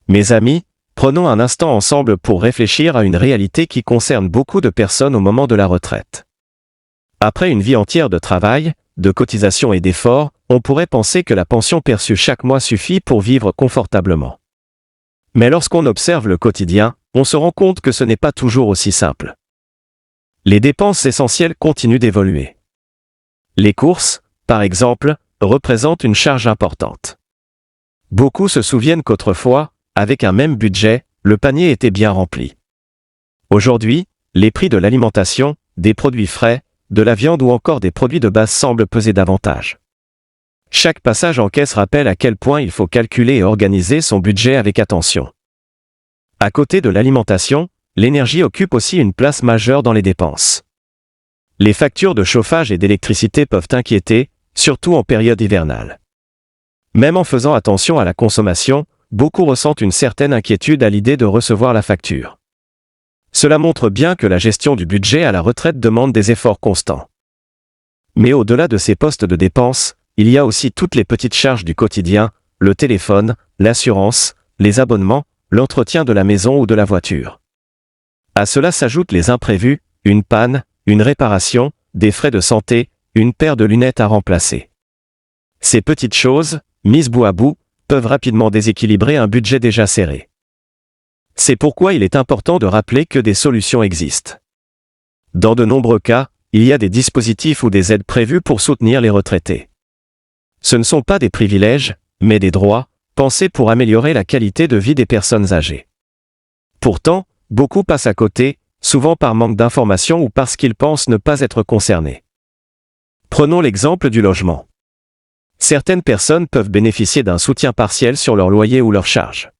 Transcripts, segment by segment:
Mes amis, prenons un instant ensemble pour réfléchir à une réalité qui concerne beaucoup de personnes au moment de la retraite. Après une vie entière de travail, de cotisations et d'efforts, on pourrait penser que la pension perçue chaque mois suffit pour vivre confortablement. Mais lorsqu'on observe le quotidien, on se rend compte que ce n'est pas toujours aussi simple. Les dépenses essentielles continuent d'évoluer. Les courses, par exemple, représentent une charge importante. Beaucoup se souviennent qu'autrefois, avec un même budget, le panier était bien rempli. Aujourd'hui, les prix de l'alimentation, des produits frais, de la viande ou encore des produits de base semblent peser davantage. Chaque passage en caisse rappelle à quel point il faut calculer et organiser son budget avec attention. À côté de l'alimentation, l'énergie occupe aussi une place majeure dans les dépenses. Les factures de chauffage et d'électricité peuvent inquiéter, surtout en période hivernale. Même en faisant attention à la consommation, beaucoup ressentent une certaine inquiétude à l'idée de recevoir la facture. Cela montre bien que la gestion du budget à la retraite demande des efforts constants. Mais au-delà de ces postes de dépenses, il y a aussi toutes les petites charges du quotidien, le téléphone, l'assurance, les abonnements, l'entretien de la maison ou de la voiture. À cela s'ajoutent les imprévus, une panne, une réparation, des frais de santé, une paire de lunettes à remplacer. Ces petites choses, mises bout à bout, peuvent rapidement déséquilibrer un budget déjà serré. C'est pourquoi il est important de rappeler que des solutions existent. Dans de nombreux cas, il y a des dispositifs ou des aides prévues pour soutenir les retraités. Ce ne sont pas des privilèges, mais des droits, pensés pour améliorer la qualité de vie des personnes âgées. Pourtant, beaucoup passent à côté, souvent par manque d'information ou parce qu'ils pensent ne pas être concernés. Prenons l'exemple du logement. Certaines personnes peuvent bénéficier d'un soutien partiel sur leur loyer ou leurs charges.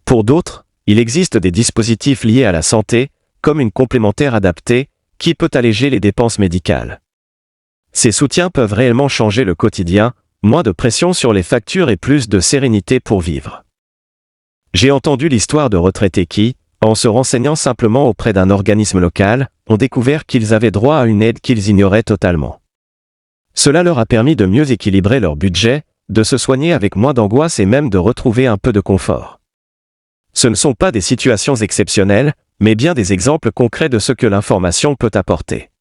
Pour d'autres, il existe des dispositifs liés à la santé, comme une complémentaire adaptée, qui peut alléger les dépenses médicales. Ces soutiens peuvent réellement changer le quotidien, moins de pression sur les factures et plus de sérénité pour vivre. J'ai entendu l'histoire de retraités qui, en se renseignant simplement auprès d'un organisme local, ont découvert qu'ils avaient droit à une aide qu'ils ignoraient totalement. Cela leur a permis de mieux équilibrer leur budget, de se soigner avec moins d'angoisse et même de retrouver un peu de confort. Ce ne sont pas des situations exceptionnelles, mais bien des exemples concrets de ce que l'information peut apporter.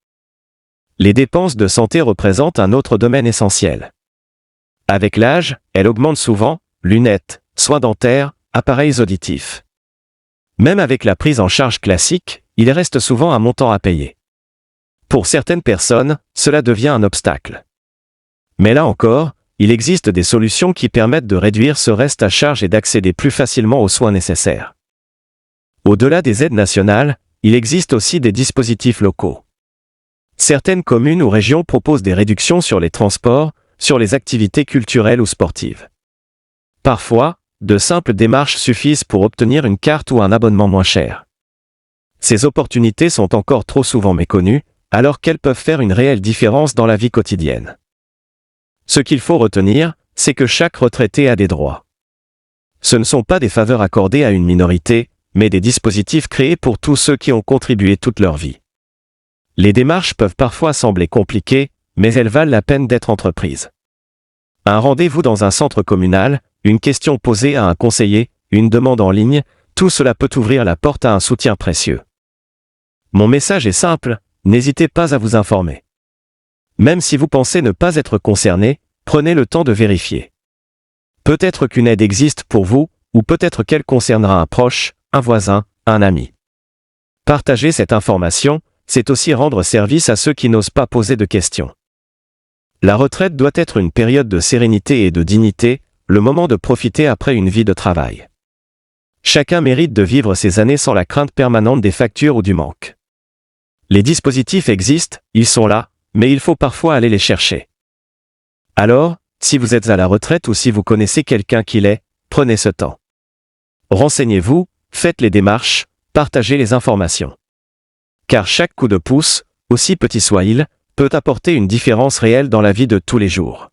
Les dépenses de santé représentent un autre domaine essentiel. Avec l'âge, elles augmentent souvent, lunettes, soins dentaires, appareils auditifs. Même avec la prise en charge classique, il reste souvent un montant à payer. Pour certaines personnes, cela devient un obstacle. Mais là encore, il existe des solutions qui permettent de réduire ce reste à charge et d'accéder plus facilement aux soins nécessaires. Au-delà des aides nationales, il existe aussi des dispositifs locaux. Certaines communes ou régions proposent des réductions sur les transports, sur les activités culturelles ou sportives. Parfois, de simples démarches suffisent pour obtenir une carte ou un abonnement moins cher. Ces opportunités sont encore trop souvent méconnues, alors qu'elles peuvent faire une réelle différence dans la vie quotidienne. Ce qu'il faut retenir, c'est que chaque retraité a des droits. Ce ne sont pas des faveurs accordées à une minorité, mais des dispositifs créés pour tous ceux qui ont contribué toute leur vie. Les démarches peuvent parfois sembler compliquées, mais elles valent la peine d'être entreprises. Un rendez-vous dans un centre communal, une question posée à un conseiller, une demande en ligne, tout cela peut ouvrir la porte à un soutien précieux. Mon message est simple, n'hésitez pas à vous informer. Même si vous pensez ne pas être concerné, prenez le temps de vérifier. Peut-être qu'une aide existe pour vous, ou peut-être qu'elle concernera un proche, un voisin, un ami. Partager cette information, c'est aussi rendre service à ceux qui n'osent pas poser de questions. La retraite doit être une période de sérénité et de dignité, le moment de profiter après une vie de travail. Chacun mérite de vivre ses années sans la crainte permanente des factures ou du manque. Les dispositifs existent, ils sont là, mais il faut parfois aller les chercher. Alors, si vous êtes à la retraite ou si vous connaissez quelqu'un qui l'est, prenez ce temps. Renseignez-vous, faites les démarches, partagez les informations. Car chaque coup de pouce, aussi petit soit-il, peut apporter une différence réelle dans la vie de tous les jours.